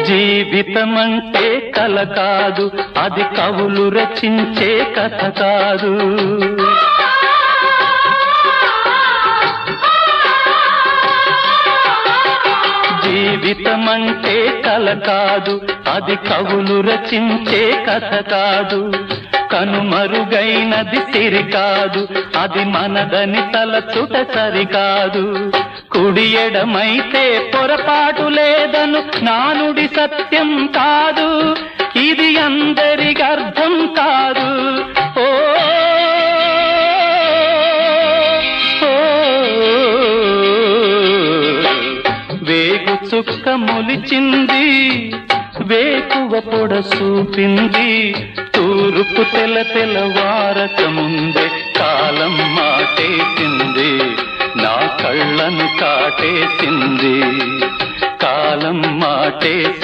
జీవితమంటే కల కాదు, అది కవులు రచించే కథ కాదు. జీవితమంటే కల కాదు, అది కవులు రచించే కథ కాదు. కనుమరుగైనది సిరి కాదు, అది మనదని తలచుట సరికాదు. కుడి ఎడమైతే పొరపాటు లేదను నానుడి సత్యం కాదు, ఇది అందరికి అర్థం కాదు. ఓ వేగు చుక్క మొలిచింది, వేకువ పొడ చూపింది, తూర్పు తెల్లవారక ముందే కాలం మాటేసింది, నా కళ్ళను కాటేసింది, కాలం మాటేసింది.